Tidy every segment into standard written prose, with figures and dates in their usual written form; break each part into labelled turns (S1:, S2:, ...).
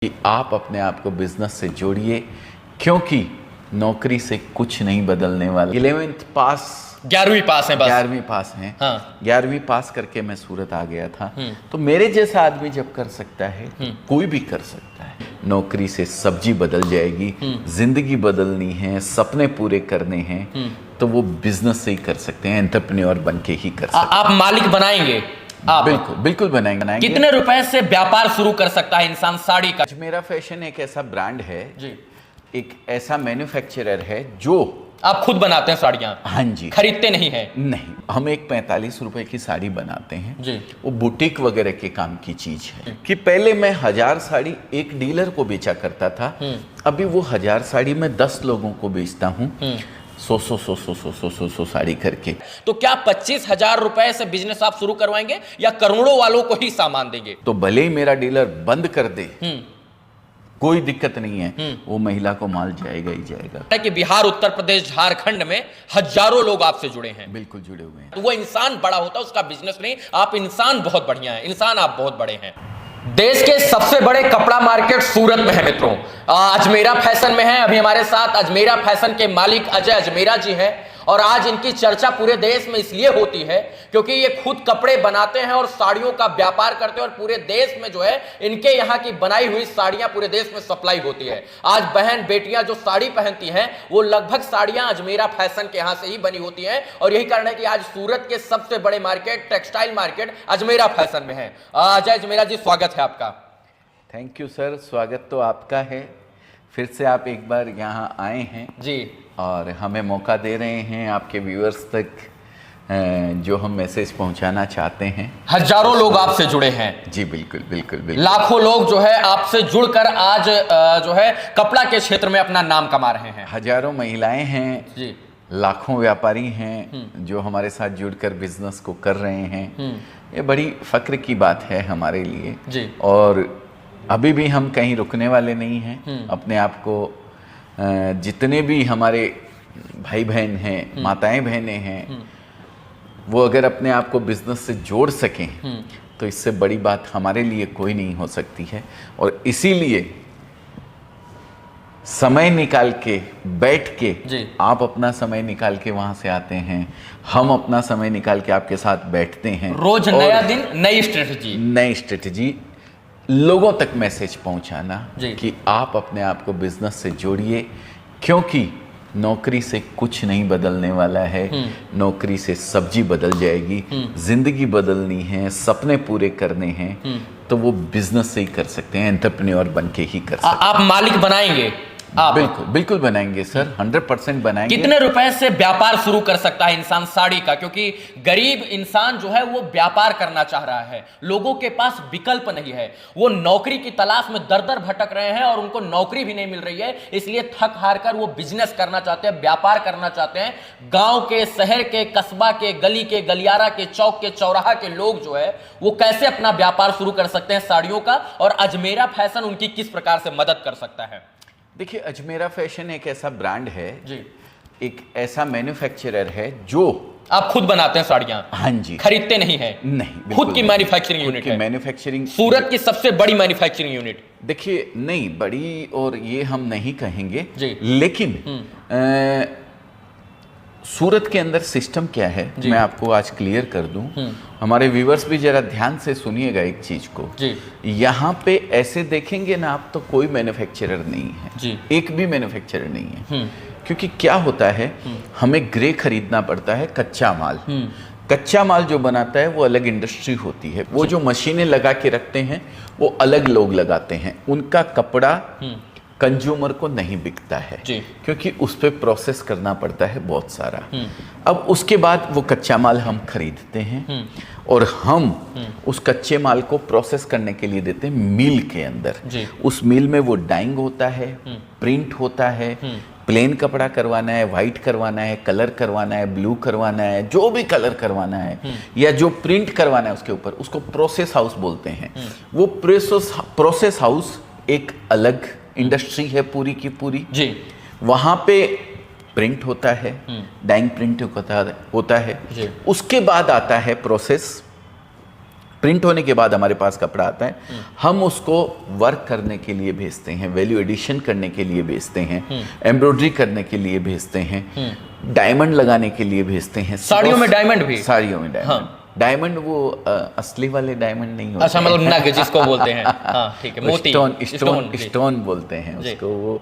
S1: कि आप अपने आप को बिजनेस से जोड़िए, क्योंकि नौकरी से कुछ नहीं बदलने वाला। 11th पास
S2: 11वीं पास है बस।
S1: 11वीं पास हैं।
S2: हाँ।
S1: 11वीं पास करके मैं सूरत आ गया था। तो मेरे जैसा आदमी जब कर सकता है तो कोई भी कर सकता है। नौकरी से सब्जी बदल जाएगी, जिंदगी बदलनी है, सपने पूरे करने हैं तो वो बिजनेस से ही कर सकते हैं, एंटरप्रेन्योर बन के ही कर सकते हैं।
S2: आप मालिक बनाएंगे? आप
S1: बिल्कुल बिल्कुल बनाएंगे।
S2: कितने रुपए से व्यापार शुरू कर सकता है इंसान साड़ी का?
S1: अजमेरा फैशन एक ऐसा ब्रांड है
S2: जी,
S1: एक ऐसा मैन्युफैक्चरर है जो
S2: आप खुद बनाते हैं साड़ियां?
S1: हाँ जी,
S2: खरीदते नहीं है?
S1: नहीं, हम एक 45 रुपए की साड़ी बनाते हैं
S2: जी।
S1: वो बुटीक वगैरह के काम की चीज है। कि पहले मैं 1000 साड़ी एक डीलर को बेचा करता था, अभी वो 1000 साड़ी मैं 10 लोगों को बेचता हूँ, 100 साड़ी करके।
S2: तो क्या 25,000 रुपए से बिजनेस आप शुरू करवाएंगे या करोड़ों वालों को ही सामान देंगे?
S1: तो भले ही मेरा डीलर बंद कर दे, कोई दिक्कत नहीं है, वो महिला को माल जाएगा ही जाएगा।
S2: कि बिहार, उत्तर प्रदेश, झारखंड में हजारों लोग आपसे जुड़े हैं।
S1: बिल्कुल जुड़े हुए हैं।
S2: तो वो इंसान बड़ा होता है, उसका बिजनेस नहीं। आप इंसान बहुत बढ़िया है, इंसान आप बहुत बड़े हैं। देश के सबसे बड़े कपड़ा मार्केट सूरत में है मित्रों, अजमेरा फैशन में है। अभी हमारे साथ अजमेरा फैशन के मालिक अजय अजमेरा जी हैं और आज इनकी चर्चा पूरे देश में इसलिए होती है क्योंकि ये खुद कपड़े बनाते हैं और साड़ियों का व्यापार करते हैं और पूरे देश में जो है इनके यहाँ की बनाई हुई साड़ियां पूरे देश में सप्लाई होती है। आज बहन बेटियां जो साड़ी पहनती हैं वो लगभग साड़ियां अजमेरा फैशन के यहाँ से ही बनी होती हैं और यही कारण है कि आज सूरत के सबसे बड़े market, textile market Ajmera fashion में है। अजय अजमेरा जी, स्वागत है आपका।
S1: थैंक यू सर, स्वागत तो आपका है। फिर से आप एक बार यहाँ आए हैं
S2: जी
S1: और हमें मौका दे रहे हैं आपके व्यूअर्स तक जो हम मैसेज पहुंचाना चाहते हैं।
S2: हजारों लोग आपसे जुड़े हैं।
S1: जी बिल्कुल बिल्कुल बिल्कुल।
S2: लाखों लोग जो है आपसे जुड़कर आज जो है कपड़ा के क्षेत्र में अपना नाम कमा रहे हैं।
S1: हजारों महिलाएं हैं
S2: जी,
S1: लाखों व्यापारी हैं जो हमारे साथ जुड़कर बिजनेस को कर रहे हैं। ये बड़ी फक्र की बात है हमारे लिए
S2: जी।
S1: और अभी भी हम कहीं रुकने वाले नहीं हैं। अपने आप को जितने भी हमारे भाई बहन हैं, माताएं बहनें हैं, वो अगर अपने आप को बिजनेस से जोड़ सकें तो इससे बड़ी बात हमारे लिए कोई नहीं हो सकती है। और इसीलिए समय निकाल के बैठ के
S2: जी।
S1: आप अपना समय निकाल के वहां से आते हैं, हम अपना समय निकाल के आपके साथ बैठते हैं।
S2: रोज नया दिन, नई स्ट्रेटजी।
S1: नई स्ट्रेटजी, लोगों तक मैसेज पहुंचाना
S2: जी।
S1: कि आप अपने आप को बिजनेस से जोड़िए, क्योंकि नौकरी से कुछ नहीं बदलने वाला है। नौकरी से सब्जी बदल जाएगी, जिंदगी बदलनी है, सपने पूरे करने हैं तो वो बिजनेस से ही कर सकते हैं, एंटरप्रेन्योर बन के ही कर सकते हैं।
S2: आप मालिक बनाएंगे? आप
S1: बिल्कुल बिल्कुल बनाएंगे सर, 100% बनाएंगे।
S2: कितने रुपए से व्यापार शुरू कर सकता है इंसान साड़ी का? क्योंकि गरीब इंसान जो है वो व्यापार करना चाह रहा है, लोगों के पास विकल्प नहीं है, वो नौकरी की तलाश में दर दर भटक रहे हैं और उनको नौकरी भी नहीं मिल रही है, इसलिए थक हार कर वो बिजनेस करना चाहते हैं, व्यापार करना चाहते हैं। गांव के, शहर के, कस्बा के, गली के, गलियारा के, चौक के, चौराहा के लोग जो है वो कैसे अपना व्यापार शुरू कर सकते हैं साड़ियों का, और अजमेरा फैशन उनकी किस प्रकार से मदद कर सकता है? देखिए,
S1: अजमेरा फैशन एक ऐसा ब्रांड है
S2: जी,
S1: एक ऐसा मैन्युफैक्चरर है जो
S2: आप खुद बनाते हैं साड़ियां?
S1: हाँ जी,
S2: खरीदते नहीं है?
S1: नहीं,
S2: खुद की मैन्युफैक्चरिंग यूनिट है?
S1: मैन्युफैक्चरिंग
S2: सूरत की सबसे बड़ी मैन्युफैक्चरिंग यूनिट।
S1: देखिए, नहीं बड़ी और ये हम नहीं कहेंगे
S2: जी।
S1: लेकिन सूरत के अंदर सिस्टम क्या है मैं आपको आज क्लियर कर दूं। हमारे व्यूअर्स भी जरा ध्यान से सुनिएगा एक चीज को
S2: जी।
S1: यहाँ पे ऐसे देखेंगे ना आप तो कोई मैन्युफैक्चरर नहीं है
S2: जी।
S1: एक भी मैन्युफैक्चरर नहीं है। क्योंकि क्या होता है, हमें ग्रे खरीदना पड़ता है, कच्चा माल। कच्चा माल जो बनाता है वो अलग इंडस्ट्री होती है, वो जो मशीनें लगा के रखते हैं वो अलग लोग लगाते हैं, उनका कपड़ा कंज्यूमर को नहीं बिकता है क्योंकि उस पर प्रोसेस करना पड़ता है बहुत सारा। अब उसके बाद वो कच्चा माल हम खरीदते हैं और हम उस कच्चे माल को प्रोसेस करने के लिए देते हैं मिल के अंदर। उस मिल में वो डाइंग होता है, प्रिंट होता है, प्लेन कपड़ा करवाना है, व्हाइट करवाना है, कलर करवाना है, ब्लू करवाना है, जो भी कलर करवाना है या जो प्रिंट करवाना है उसके ऊपर, उसको प्रोसेस हाउस बोलते हैं। वो प्रोसेस हाउस एक अलग इंडस्ट्री है पूरी की पूरी जी। वहां पे प्रिंट होता है, डाइंग प्रिंट होता है। उसके बाद आता है प्रोसेस प्रिंट होने के बाद हमारे पास कपड़ा आता है, हम उसको वर्क करने के लिए भेजते हैं, वैल्यू एडिशन करने के लिए भेजते हैं, एम्ब्रॉयडरी करने के लिए भेजते हैं, डायमंड लगाने के लिए भेजते हैं।
S2: साड़ियों में डायमंड भी?
S1: साड़ियों में डायमंड। डायमंड वो असली वाले डायमंड नहीं होते।
S2: अच्छा, मतलब नग जिसको बोलते हैं। हाँ, ठीक है, मोती,
S1: स्टोन बोलते हैं उसको। वो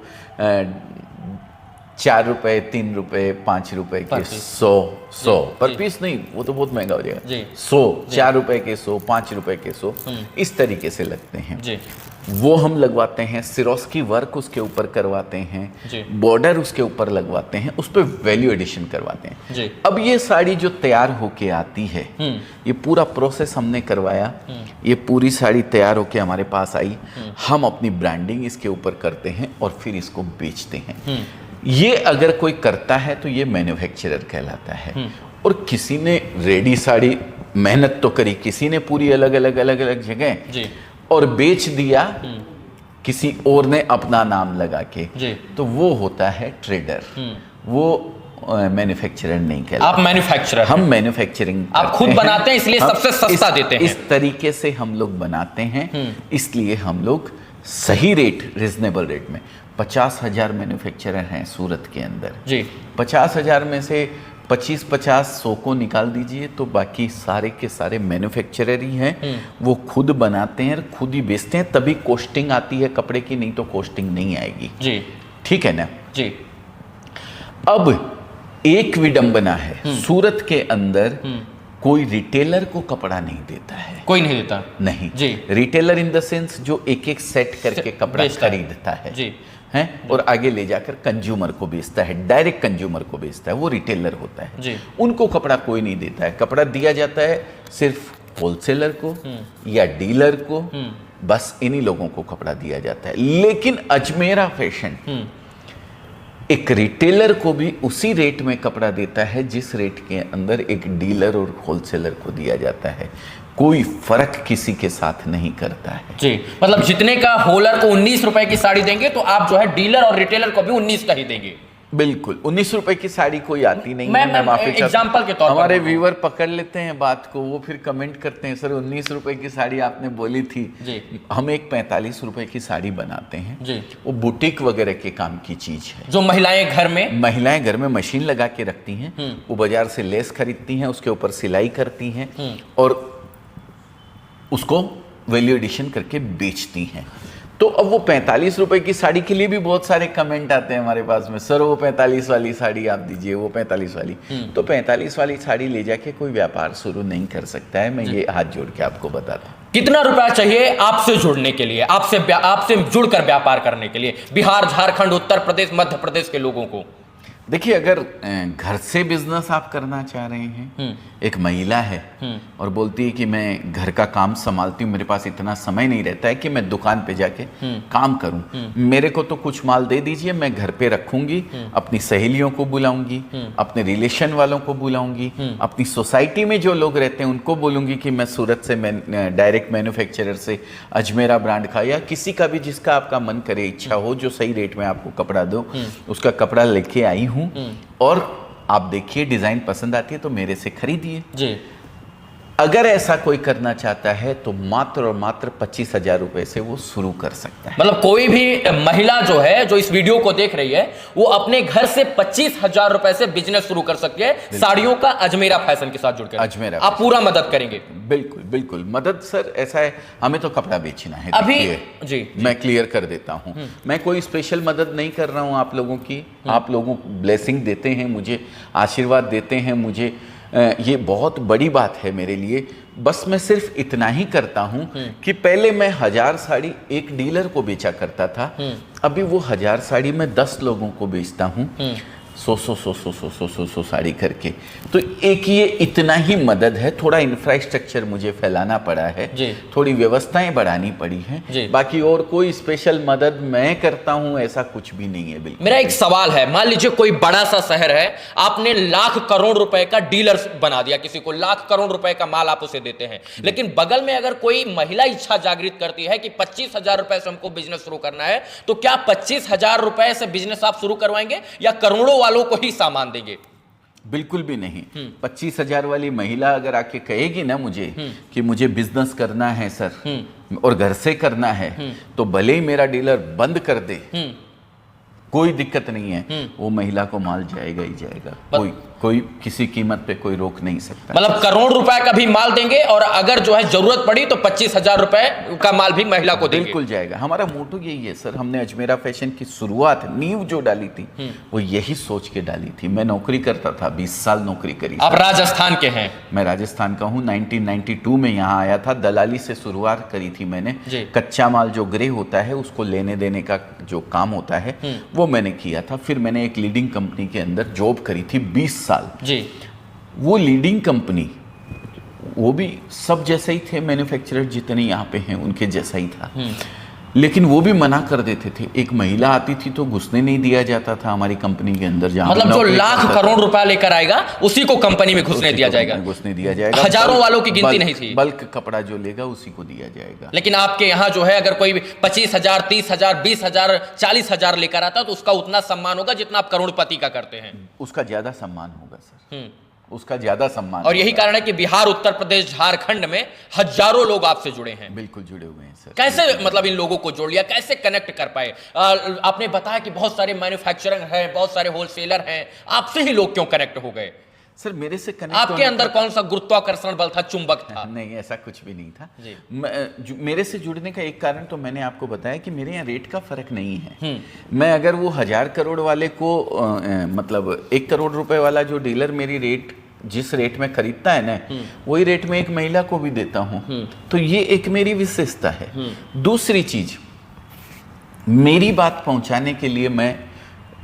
S1: 4 रुपए, 3 रुपए, 5 रुपए के 100 पर पीस नहीं, वो तो बहुत महंगा हो जाएगा। 100, 4 रुपए के 100, 5 रुपए के 100, इस तरीके से लगते हैं जी। वो हम लगवाते हैं, सिरोस्की वर्क उसके ऊपर करवाते हैं, बॉर्डर उसके ऊपर लगवाते हैं, उस पर वैल्यू एडिशन करवाते हैं जी। अब ये साड़ी जो तैयार होके आती है, ये पूरा प्रोसेस हमने करवाया, ये पूरी साड़ी तैयार होके हमारे पास आई, हम अपनी ब्रांडिंग इसके ऊपर करते हैं और फिर इसको बेचते हैं। ये अगर कोई करता है तो ये मैन्युफैक्चरर कहलाता है। और किसी ने रेडी साड़ी मेहनत तो करी, किसी ने पूरी अलग अलग जगह और बेच दिया किसी और ने अपना नाम लगा के, तो वो होता है ट्रेडर, वो मैन्युफैक्चरर नहीं कहलाता।
S2: आप मैन्युफैक्चरर, हम
S1: मैन्युफैक्चरिंग
S2: आप खुद बनाते हैं, इसलिए सबसे सस्ता देते हैं।
S1: इस तरीके से हम लोग बनाते हैं, इसलिए हम लोग सही रेट, रिजनेबल रेट में। 50,000 मैन्युफैक्चरर हैं सूरत के अंदर जी। 50,000 में से 25-50 100 को निकाल दीजिए तो बाकी सारे के सारे मैन्युफैक्चरर ही हैं। वो खुद बनाते हैं, खुद ही बेचते हैं, तभी कॉस्टिंग आती है कपड़े की, नहीं तो कॉस्टिंग नहीं आएगी जी। ठीक है ना जी। अब एक विडंबना है, सूरत के अंदर कोई रिटेलर को कपड़ा नहीं देता है।
S2: कोई नहीं देता? नहीं
S1: जी। रिटेलर इन द सेंस जो एक एक सेट करके कपड़ा खरीदता है जी, हैं और आगे ले जाकर कंज्यूमर को बेचता है, डायरेक्ट कंज्यूमर को बेचता है, वो रिटेलर होता है जी। उनको कपड़ा कोई नहीं देता है। कपड़ा दिया जाता है सिर्फ होलसेलर को या डीलर को, बस इन्हीं लोगों को कपड़ा दिया जाता है। लेकिन अजमेरा फैशन एक रिटेलर को भी उसी रेट में कपड़ा देता है जिस रेट के अंदर एक डीलर और होलसेलर को दिया जाता है। कोई फर्क किसी के साथ नहीं करता है
S2: जी। मतलब जितने का होलर को 19 रुपए की साड़ी देंगे तो आप जो है डीलर और रिटेलर को भी 19 का ही देंगे।
S1: बिल्कुल, 19 रुपए की साड़ी कोई आती नहीं
S2: है। मैं माफी एग्जांपल के तौर पर
S1: हमारे व्यूअर पकड़ लेते हैं बात को, वो फिर कमेंट करते हैं सर 19 रुपए की साड़ी आपने बोली थी जी। हम एक 45 रुपए की साड़ी बनाते हैं जी। वो बुटीक वगैरह के काम की चीज है,
S2: जो महिलाएं घर में
S1: मशीन लगा के रखती हैं, वो बाजार से लेस खरीदती हैं, उसके ऊपर सिलाई करती हैं और उसको वैल्यू एडिशन करके बेचती हैं। तो अब वो 45 रुपए की साड़ी के लिए भी बहुत सारे कमेंट आते हैं हमारे पास में, सर वो 45 वाली साड़ी आप दीजिए, वो 45 वाली। तो 45 वाली साड़ी ले जाके कोई व्यापार शुरू नहीं कर सकता है, मैं ये हाथ जोड़ के आपको बताता हूँ।
S2: कितना रुपया चाहिए आपसे जुड़ने के लिए, आपसे जुड़कर व्यापार करने के लिए, बिहार, झारखंड, उत्तर प्रदेश, मध्य प्रदेश के लोगों को?
S1: देखिए, अगर घर से बिजनेस आप करना चाह रहे हैं, एक महिला है और बोलती है कि मैं घर का काम संभालती हूँ, मेरे पास इतना समय नहीं रहता है कि मैं दुकान पे जाके काम करूं, मेरे को तो कुछ माल दे दीजिए, मैं घर पे रखूंगी, अपनी सहेलियों को बुलाऊंगी, अपने रिलेशन वालों को बुलाऊंगी, अपनी सोसाइटी में जो लोग रहते हैं उनको बोलूंगी कि मैं सूरत से डायरेक्ट मैन्युफैक्चरर से अजमेरा ब्रांड का या किसी का भी जिसका आपका मन करे, इच्छा हो, जो सही रेट में आपको कपड़ा दो, उसका कपड़ा लेके आई हूँ और आप देखिए डिजाइन पसंद आती है तो मेरे से खरीदिए जी। अगर ऐसा कोई करना चाहता है तो मात्र और मात्र 25,000 रुपए से वो शुरू कर सकता है।
S2: मतलब कोई भी महिला जो है, जो इस वीडियो को देख रही है, वो अपने घर से 25,000 रुपए से बिजनेस शुरू कर सकती है साड़ियों का, अजमेरा फैशन के साथ जुड़कर।
S1: अजमेरा
S2: आप पूरा मदद करेंगे?
S1: बिल्कुल बिल्कुल मदद सर। ऐसा है, हमें तो कपड़ा बेचना है
S2: अभी जी।
S1: मैं क्लियर कर देता हूँ, मैं कोई स्पेशल मदद नहीं कर रहा हूँ आप लोगों की। आप लोगों ब्लेसिंग देते हैं मुझे, आशीर्वाद देते हैं मुझे, ये बहुत बड़ी बात है मेरे लिए। बस मैं सिर्फ इतना ही करता हूं कि पहले मैं 1000 साड़ी एक डीलर को बेचा करता था, अभी वो 1000 साड़ी मैं 10 लोगों को बेचता हूं, 100 साड़ी करके। तो एक ये इतना ही मदद है। थोड़ा इंफ्रास्ट्रक्चर मुझे फैलाना पड़ा है, थोड़ी व्यवस्थाएं बढ़ानी पड़ी हैं, बाकी और कोई स्पेशल मदद मैं करता हूं ऐसा कुछ भी नहीं है। बिल्कुल।
S2: मेरा एक सवाल है, मान लीजिए कोई बड़ा सा शहर है, आपने लाख करोड़ रुपए का डीलर बना दिया, किसी को लाख करोड़ रुपए का माल आप उसे देते हैं, लेकिन बगल में अगर कोई महिला इच्छा जागृत करती है कि 25,000 रुपए से हमको बिजनेस शुरू करना है, तो क्या 25,000 रुपए से बिजनेस आप शुरू करवाएंगे या करोड़ों वालों को ही सामान देंगे?
S1: बिल्कुल भी नहीं। 25,000 वाली महिला अगर आके कहेगी ना मुझे कि मुझे बिजनेस करना है सर और घर से करना है, तो भले ही मेरा डीलर बंद कर दे, कोई दिक्कत नहीं है, वो महिला को माल जाएगा ही जाएगा। कोई किसी कीमत पे कोई रोक नहीं सकता।
S2: मतलब करोड़ रुपए का भी माल देंगे और अगर जो है जरूरत पड़ी तो 25,000 रुपए का माल भी महिला को देंगे।
S1: बिल्कुल जाएगा। हमारा मोटो यही है सर। हमने अजमेरा फैशन की शुरुआत, नींव जो डाली थी वो यही सोच के डाली थी। मैं नौकरी करता था, 20 साल नौकरी करी।
S2: आप राजस्थान के हैं?
S1: मैं राजस्थान का हूँ। 1992 में यहाँ आया था। दलाली से शुरुआत करी थी मैंने। कच्चा माल जो ग्रे होता है उसको लेने देने का जो काम होता है वो मैंने किया था। फिर मैंने एक लीडिंग कंपनी के अंदर जॉब करी थी 20 साल
S2: जी।
S1: वो लीडिंग कंपनी, वो भी सब जैसे ही थे, मैन्युफैक्चरर जितने यहाँ पे हैं उनके जैसा ही था, लेकिन वो भी मना कर देते थे। एक महिला आती थी तो घुसने नहीं दिया जाता था हमारी कंपनी के अंदर। जहाँ
S2: मतलब जो लाख करोड़ रुपया लेकर आएगा उसी को कंपनी में घुसने दिया जाएगा।
S1: घुसने दिया जाएगा।
S2: हजारों वालों की गिनती नहीं थी।
S1: बल्क कपड़ा जो लेगा उसी को दिया जाएगा।
S2: लेकिन आपके यहाँ जो है अगर कोई 25,000, 30,000, 20,000, 40,000 लेकर आता तो उसका उतना सम्मान होगा जितना आप करोड़पति का करते हैं।
S1: उसका ज्यादा सम्मान होगा सर, उसका ज्यादा सम्मान।
S2: और यही कारण है कि बिहार, उत्तर प्रदेश, झारखंड में हजारों लोग आपसे जुड़े हैं।
S1: बिल्कुल जुड़े हुए हैं सर।
S2: कैसे मतलब इन लोगों को जोड़ लिया, कैसे कनेक्ट कर पाए? आपने बताया कि बहुत सारे मैन्युफैक्चरर हैं, बहुत सारे होलसेलर हैं, आपसे ही लोग क्यों कनेक्ट हो गए?
S1: सर मेरे से कनेक्ट
S2: आपके अंदर कौन सा गुरुत्वाकर्षण बल था, चुंबक था?
S1: नहीं, ऐसा कुछ भी नहीं था। मेरे से जुड़ने का एक कारण तो मैंने आपको बताया कि मेरे यहाँ रेट का फर्क नहीं है। मैं अगर वो 1000 करोड़ वाले को मतलब 1 करोड़ रुपए वाला जो डीलर मेरी रेट जिस रेट में खरीदता है ना, वही रेट में एक महिला को भी देता हूं। तो ये एक मेरी विशेषता है। दूसरी चीज, मेरी बात पहुंचाने के लिए मैं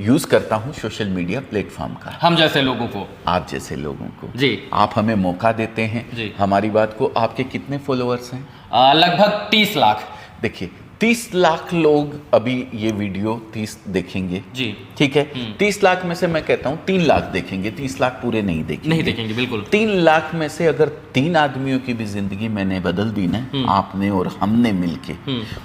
S1: यूज करता हूं सोशल मीडिया प्लेटफॉर्म का।
S2: हम जैसे लोगों को,
S1: आप जैसे लोगों को
S2: जी,
S1: आप हमें मौका देते हैं जी। हमारी बात को। आपके कितने फॉलोअर्स हैं?
S2: लगभग 30 लाख।
S1: देखिए 30 लाख लोग अभी ये वीडियो 30 देखेंगे जी, ठीक है। 30 लाख में से मैं कहता हूँ 3 लाख देखेंगे, 30 लाख पूरे नहीं देखेंगे
S2: बिल्कुल।
S1: 3 लाख में से अगर 3 आदमियों की भी जिंदगी मैंने बदल दी ना, आपने और हमने मिलके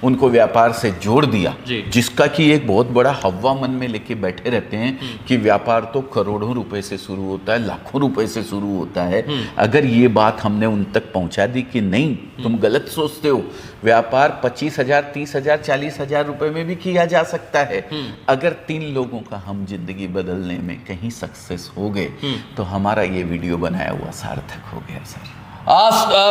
S1: उनको व्यापार से जोड़ दिया, जिसका कि एक बहुत बड़ा हवा मन में लेके बैठे रहते हैं कि व्यापार तो करोड़ों रुपए से शुरू होता है, लाखों रुपए से शुरू होता है। अगर ये बात हमने उन तक पहुंचा दी कि नहीं तुम गलत सोचते हो, व्यापार 25,000, 30,000, 40,000 रुपए में भी किया जा सकता है। अगर 3 लोगों का हम जिंदगी बदलने में कहीं सक्सेस हो गए तो हमारा ये वीडियो बनाया हुआ सार्थक हो गया सर।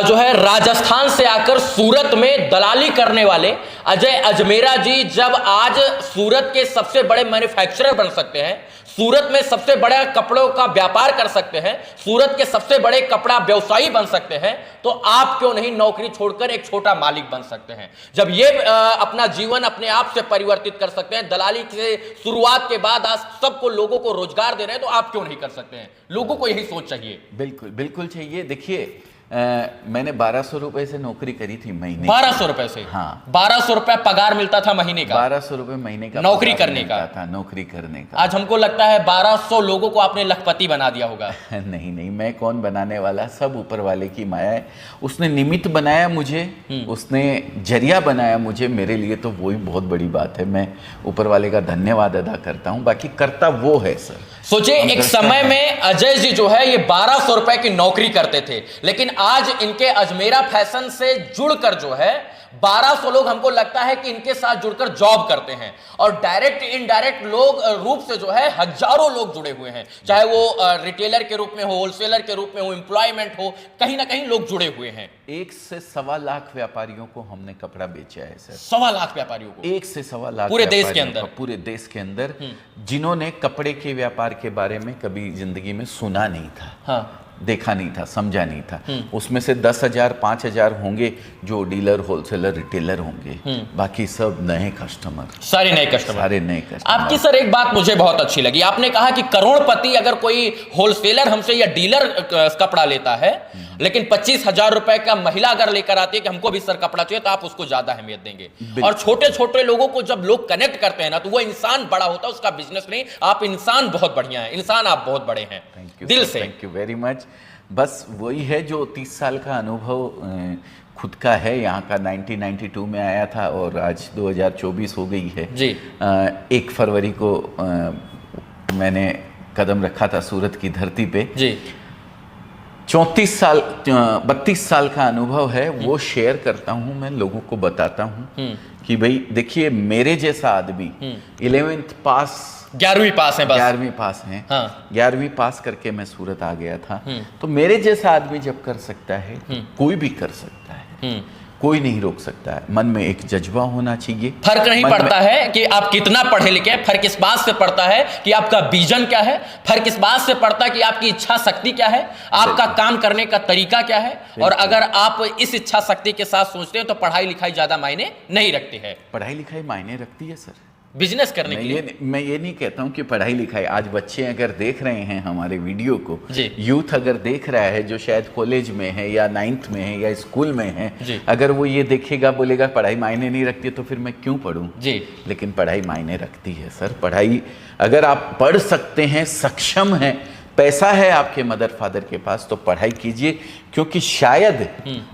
S2: जो है राजस्थान से आकर सूरत में दलाली करने वाले अजय अजमेरा जी जब आज सूरत के सबसे बड़े मैन्युफैक्चरर बन सकते हैं, सूरत में सबसे बड़ा कपड़ों का व्यापार कर सकते हैं, सूरत के सबसे बड़े कपड़ा व्यवसायी बन सकते हैं, तो आप क्यों नहीं नौकरी छोड़कर एक छोटा मालिक बन सकते हैं? जब ये अपना जीवन अपने आप से परिवर्तित कर सकते हैं, दलाली से शुरुआत के बाद आज सबको लोगों को रोजगार दे रहे हैं, तो आप क्यों नहीं कर सकते हैं? लोगों को यही सोच चाहिए।
S1: बिल्कुल बिल्कुल चाहिए। देखिए मैंने 1200 रुपए से नौकरी करी थी महीने।
S2: 1200 रुपए से? हाँ, 1200 रुपए पगार मिलता था महीने का।
S1: 1200 रुपए महीने का
S2: नौकरी करने का
S1: था, नौकरी करने का।
S2: आज हमको लगता है 1200 लोगों को आपने लखपति बना दिया होगा।
S1: नहीं नहीं, मैं कौन बनाने वाला, सब ऊपर वाले की माया है। उसने निमित्त बनाया मुझे, उसने जरिया बनाया मुझे, मेरे लिए तो वही बहुत बड़ी बात है। मैं ऊपर वाले का धन्यवाद अदा करता हूँ, बाकी करता वो है सर।
S2: सोचिए एक समय में अजय जी जो है ये 1200 रुपए की नौकरी करते थे, लेकिन आज इनके अजमेरा फैशन से जुड़कर जो है 1200 लोग हमको लगता है कि इनके साथ जुड़कर जॉब करते हैं, और डायरेक्ट इनडायरेक्ट लोग रूप से जो है हजारों लोग जुड़े हुए हैं, चाहे वो रिटेलर के रूप में हो, होलसेलर के रूप में हो, एम्प्लॉयमेंट हो, कहीं ना कहीं लोग जुड़े हुए हैं।
S1: 1 से 1.25 लाख व्यापारियों को हमने कपड़ा बेचा है सर।
S2: 1.25 लाख व्यापारियों को?
S1: 1 से 1.25 लाख
S2: पूरे देश के अंदर?
S1: पूरे देश के अंदर, जिन्होंने कपड़े के व्यापार के बारे में कभी जिंदगी में सुना नहीं था, हाँ, देखा नहीं था, समझा नहीं था। उसमें से 10,000, 5,000 होंगे जो डीलर, होलसेलर, रिटेलर होंगे, बाकी सब नए कस्टमर,
S2: सारे नए कस्टमर,
S1: सारे नए कस्टमर।
S2: आपकी सर एक बात मुझे बहुत अच्छी लगी, आपने कहा कि करोड़पति अगर कोई होलसेलर हमसे या डीलर कपड़ा लेता है, लेकिन 25,000 रुपए का महिला अगर लेकर आती है कि हमको भी सर कपड़ा चाहिए, तो आप उसको ज्यादा अहमियत देंगे। और छोटे छोटे लोगों को जब लोग कनेक्ट करते हैं ना, तो वो इंसान बड़ा होता है, उसका बिजनेस नहीं। आप इंसान बहुत बढ़िया है, इंसान आप बहुत बड़े हैं, दिल से।
S1: Thank you very much. बस वही है जो 30 साल का अनुभव खुद का है, यहाँ का 1992 में आया था और आज 2024 हो गई है जी। 1 फरवरी को मैंने कदम रखा था सूरत की धरती पे
S2: जी
S1: 32 साल का अनुभव है, वो शेयर करता हूँ, मैं लोगों को बताता हूँ कि भाई देखिए मेरे जैसा आदमी 11th पास
S2: 11वीं पास है बस।
S1: 11वीं पास हैं,
S2: हाँ।
S1: 11वीं पास करके मैं सूरत आ गया था। तो मेरे जैसा आदमी जब कर सकता है तो कोई भी कर सकता है, कोई नहीं रोक सकता है। मन में एक जज्बा होना चाहिए।
S2: फर्क नहीं
S1: मन
S2: पड़ता है कि आप कितना पढ़े लिखे हैं, फर्क इस बात से पड़ता है कि आपका विजन क्या है, फर्क इस बात से पड़ता है कि आपकी इच्छा शक्ति क्या है, आपका काम करने का तरीका क्या है। और अगर आप इस इच्छा शक्ति के साथ सोचते हैं तो पढ़ाई लिखाई ज्यादा मायने नहीं रखती है।
S1: पढ़ाई लिखाई मायने रखती है सर,
S2: बिजनेस करने के लिए।
S1: मैं ये नहीं कहता हूँ कि पढ़ाई लिखाई, आज बच्चे अगर देख रहे हैं हमारे वीडियो को,
S2: जी।
S1: यूथ अगर देख रहा है जो शायद कॉलेज में है या 9th में है या स्कूल में है,
S2: जी।
S1: अगर वो ये देखेगा बोलेगा पढ़ाई मायने नहीं रखती तो फिर मैं क्यों पढ़ूं।
S2: जी।
S1: लेकिन पढ़ाई मायने रखती है सर। पढ़ाई अगर आप पढ़ सकते हैं, सक्षम हैं, पैसा है आपके मदर फादर के पास, तो पढ़ाई कीजिए। क्योंकि शायद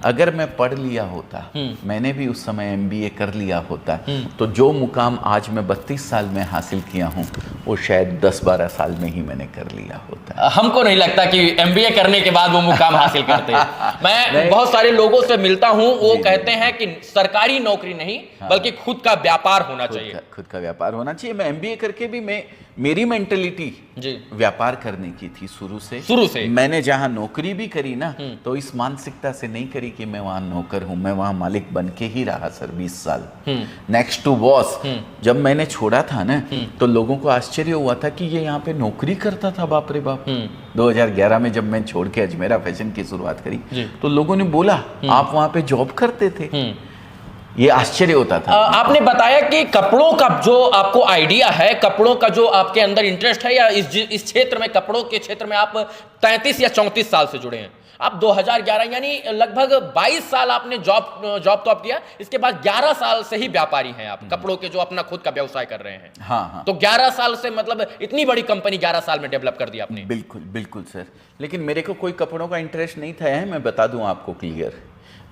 S1: अगर मैं पढ़ लिया होता, मैंने भी उस समय MBA कर लिया होता, तो जो मुकाम आज मैं 32 साल में हासिल किया हूँ वो शायद 10-12 साल में ही मैंने कर लिया होता।
S2: हमको नहीं लगता कि MBA करने के बाद वो मुकाम हासिल करते हैं। मैं बहुत सारे लोगों से मिलता हूँ, वो कहते हैं कि सरकारी नौकरी नहीं बल्कि खुद का व्यापार होना चाहिए।
S1: खुद का व्यापार होना चाहिए। मैं MBA करके भी मेरी मेंटलिटी
S2: जी
S1: व्यापार करने की थी शुरू से। मैंने जहां नौकरी भी करी ना, तो इस मानसिकता से नहीं करी कि मैं वहां नौकर हूं, मैं वहां मालिक बन के ही रहा सर 20 साल। नेक्स्ट टू बॉस जब मैंने छोड़ा था ना, तो लोगों को आश्चर्य हुआ था कि ये यहाँ पे नौकरी करता था। बाप रे बाप। 2011 में जब मैं छोड़ के अजमेरा फैशन की शुरुआत करी, तो लोगों ने बोला आप वहां पे जॉब करते थे। ये आश्चर्य होता था।
S2: आपने बताया कि कपड़ों का जो आपको आइडिया है, कपड़ों का जो आपके अंदर इंटरेस्ट है, या इस क्षेत्र में, कपड़ों के क्षेत्र में आप 33 या 34 साल से जुड़े हैं। आप 2011 यानी लगभग 22 साल आपने जॉब तो आप किया, इसके बाद 11 साल से ही व्यापारी हैं आप, कपड़ों के जो अपना खुद का व्यवसाय कर रहे हैं।
S1: हाँ।
S2: तो 11 साल से मतलब इतनी बड़ी कंपनी 11 साल में डेवलप कर दी आपने।
S1: बिल्कुल सर। लेकिन मेरे को कोई कपड़ों का इंटरेस्ट नहीं था, मैं बता दूं आपको क्लियर।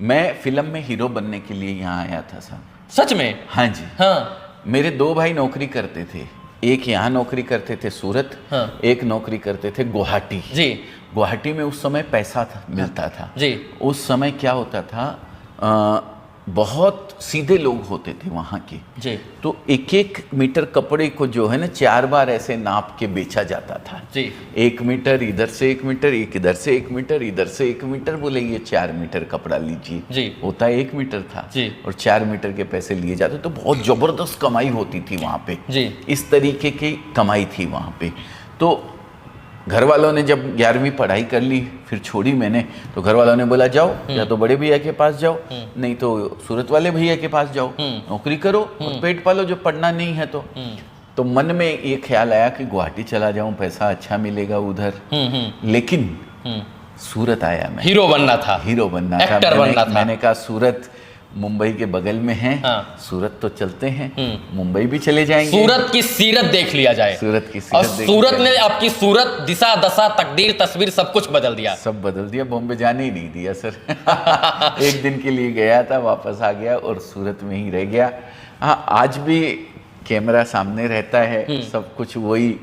S1: मैं फिल्म में हीरो बनने के लिए यहाँ आया था सर।
S2: सच में?
S1: हाँ जी।
S2: हाँ।
S1: मेरे 2 भाई नौकरी करते थे, एक यहाँ नौकरी करते थे सूरत,
S2: हाँ।
S1: एक नौकरी करते थे गुवाहाटी।
S2: जी।
S1: गुवाहाटी में उस समय पैसा मिलता था
S2: जी।
S1: उस समय क्या होता था, बहुत सीधे लोग होते थे वहाँ के
S2: जी।
S1: तो 1-1 मीटर कपड़े को जो है ना 4 बार ऐसे नाप के बेचा जाता था।
S2: जी।
S1: 1 मीटर, इधर से 1 मीटर, एक इधर से 1 मीटर, इधर से 1 मीटर, बोले ये 4 मीटर कपड़ा लीजिए।
S2: जी।
S1: होता 1 मीटर था।
S2: जी।
S1: और 4 मीटर के पैसे लिए जाते, तो बहुत जबरदस्त कमाई होती थी वहाँ पे।
S2: जी।
S1: इस तरीके की कमाई थी वहाँ पे। तो घर वालों ने जब 11वीं पढ़ाई कर ली, फिर छोड़ी मैंने, तो घर वालों ने बोला जाओ, या तो बड़े भैया के पास जाओ, नहीं तो सूरत वाले भैया के पास जाओ, नौकरी करो और पेट पालो, जो पढ़ना नहीं है तो मन में ये ख्याल आया कि गुवाहाटी चला जाऊं, पैसा अच्छा मिलेगा उधर। लेकिन सूरत आया मैं।
S2: हीरो बनना था।
S1: हीरो बनना था।
S2: एक्टर बनना था।
S1: मैंने कहा सूरत मुंबई के बगल में है।
S2: हाँ।
S1: सूरत तो चलते हैं, मुंबई भी चले जाएंगे।
S2: सूरत की सीरत देख लिया जाए।
S1: सूरत की
S2: और
S1: सीरत
S2: सूरत ने आपकी सूरत, दिशा, दशा, तकदीर, तस्वीर सब कुछ बदल दिया।
S1: सब बदल दिया। बॉम्बे जाने ही नहीं दिया सर। एक दिन के लिए गया था, वापस आ गया और सूरत में ही रह गया। हाँ, आज भी कैमरा सामने रहता है, सब कुछ वही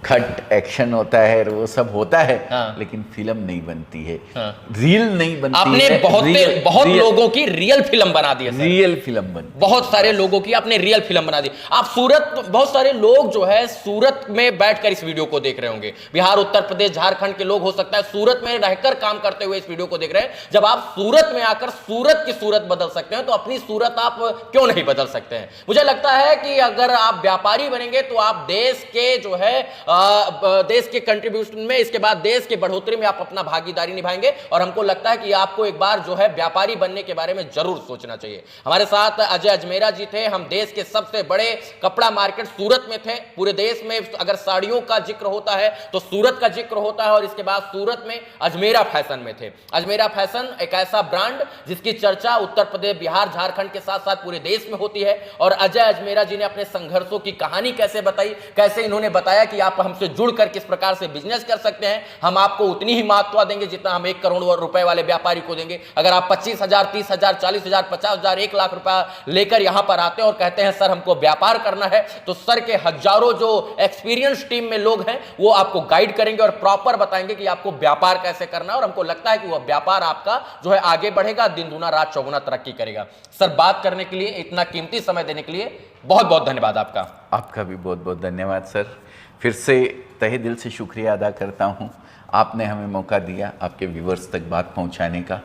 S1: खट एक्शन होता है, वो सब होता है।
S2: हाँ।
S1: लेकिन फिल्म नहीं बनती है।
S2: हाँ।
S1: रील नहीं बनती
S2: आपने
S1: है।
S2: बहुत लोगों की रियल फिल्म बना दी है सर।
S1: रियल फिल्म बन,
S2: बहुत सारे लोगों की आपने रियल फिल्म बना दी। आप सूरत, बहुत सारे लोग जो है सूरत में बैठकर इस वीडियो को देख रहे होंगे। बिहार, उत्तर प्रदेश, झारखंड के लोग हो सकता है सूरत में रहकर काम करते हुए इस वीडियो को देख रहे हैं। जब आप सूरत में आकर सूरत की सूरत बदल सकते हैं, तो अपनी सूरत आप क्यों नहीं बदल सकते हैं? मुझे लगता है कि अगर आप व्यापारी बनेंगे तो आप देश के जो है देश के कंट्रीब्यूशन में, इसके बाद देश के बढ़ोतरी में आप अपना भागीदारी निभाएंगे। और हमको लगता है कि आपको एक बार जो है व्यापारी बनने के बारे में जरूर सोचना चाहिए। हमारे साथ अजय अजमेरा जी थे। हम देश के सबसे बड़े कपड़ा मार्केट सूरत में थे। पूरे देश में अगर साड़ियों का जिक्र होता है तो सूरत का जिक्र होता है, और इसके बाद सूरत में अजमेरा फैशन में थे। अजमेरा फैशन एक ऐसा ब्रांड जिसकी चर्चा उत्तर प्रदेश, बिहार, झारखंड के साथ साथ पूरे देश में होती है। और अजय अजमेरा जी ने अपने संघर्षों की कहानी कैसे बताई, कैसे इन्होंने बताया कि आप हमसे जुड़कर किस प्रकार से बिजनेस कर सकते हैं, हम आपको उतनी ही महत्व देंगे जितना हम 1 करोड़ रुपए वाले व्यापारी को देंगे। अगर आप 25,000, 30,000, 40,000, 50,000, 1 लाख रुपया लेकर यहां पर आते हैं और कहते हैं सर हमको व्यापार करना है, तो सर के हजारों जो एक्सपीरियंस टीम में लोग हैं वो आपको गाइड करेंगे और प्रॉपर बताएंगे कि आपको व्यापार कैसे करना है। और हमको लगता है कि वह व्यापार आपका जो है आगे बढ़ेगा, दिन दूना रात चौगुना तरक्की करेगा। सर, बात करने के लिए, इतना कीमती समय देने के लिए बहुत बहुत धन्यवाद आपका।
S1: आपका भी बहुत बहुत धन्यवाद सर। फिर से तहे दिल से शुक्रिया अदा करता हूं, आपने हमें मौका दिया आपके व्यूवर्स तक बात पहुंचाने का।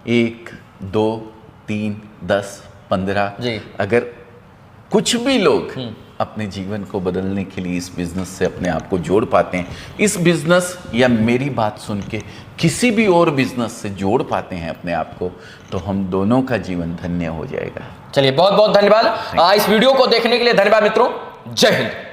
S1: 1, 2, 3, 10, 15
S2: जी।
S1: अगर कुछ भी लोग अपने जीवन को बदलने के लिए इस बिजनेस से अपने आप को जोड़ पाते हैं, इस बिजनेस या मेरी बात सुन के किसी भी और बिजनेस से जोड़ पाते हैं अपने आप को, तो हम दोनों का जीवन धन्य हो जाएगा।
S2: चलिए, बहुत बहुत धन्यवाद इस वीडियो को देखने के लिए। धन्यवाद मित्रों, जय हिंद।